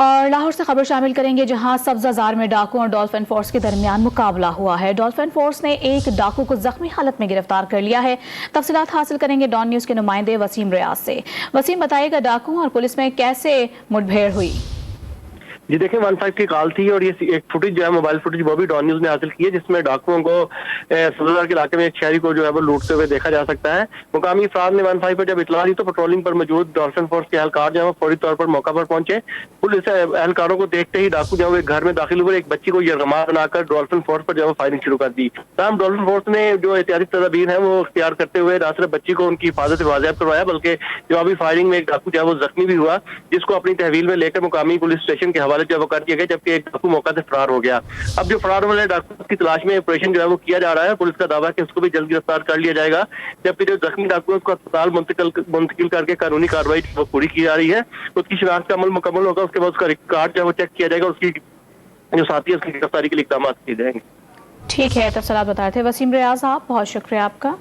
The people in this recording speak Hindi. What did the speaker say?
और लाहौर से खबर शामिल करेंगे, जहां सब्जाजार में डाकू और डॉल्फिन फोर्स के दरमियान मुकाबला हुआ है। डॉल्फिन फोर्स ने एक डाकू को जख्मी हालत में गिरफ्तार कर लिया है। तफसीलात हासिल करेंगे डॉन न्यूज के नुमाइंदे वसीम रियाज से। वसीम, बताइएगा डाकू और पुलिस में कैसे मुठभेड़ हुई? जी देखिए, 15 की कॉल थी और ये एक फुटेज जो है, मोबाइल फुटेज, वो भी डॉन न्यूज ने हासिल की है, जिसमें डाकुओं को सब्जाजार के इलाके में एक शहरी को जो है वो लूटते हुए देखा जा सकता है। मुकामी अफराद ने 15 पर जब इतला दी तो पेट्रोलिंग पर मौजूद डॉल्फिन फोर्स के एहलकार जो है वो फौरी तौर पर मौका पर पहुंचे। पुलिस एहलकारों को देखते ही डाकू जो है एक घर में दाखिल हुए, एक बच्ची को यरगमा बनाकर डॉल्फिन फोर्स पर जो है फायरिंग शुरू कर दी। तमाम डॉल्फिन फोर्स ने जो एहतियाती तदाबीर है वो इख्तियार करते हुए ना सिर्फ बच्ची को उनकी हिफाजत वाजियाब करवाया, बल्कि जवाबी फायरिंग में एक डाकू जो है वो जख्मी भी हुआ, जिसको अपनी तहवील में लेकर मुकामी पुलिस स्टेशन के हवाले जो है वो कर दिया गया, जबकि एक डाकू मौका से फरार हो गया। अब जो फरार वाले डाकू की तलाश में ऑपरेशन जो है वो किया जा रहा है। पुलिस का दावा है कि उसको भी जल्द गिरफ्तार कर लिया जाएगा, जबकि जो जख्मी डाकू है उसको अस्पताल मुंतकिल करके कानूनी कार्रवाई वो पूरी की जा रही है। उसकी शिनाख्त का अमल मुकम्मल होगा, उसके बाद उसका रिकॉर्ड जो है वो चेक किया जाएगा, उसकी जो साथी है उसकी गिरफ्तारी के लिए इक़दाम किए जाएंगे। ठीक है, तफसीलात बता रहे थे वसीम रियाज, आप बहुत शुक्रिया आपका।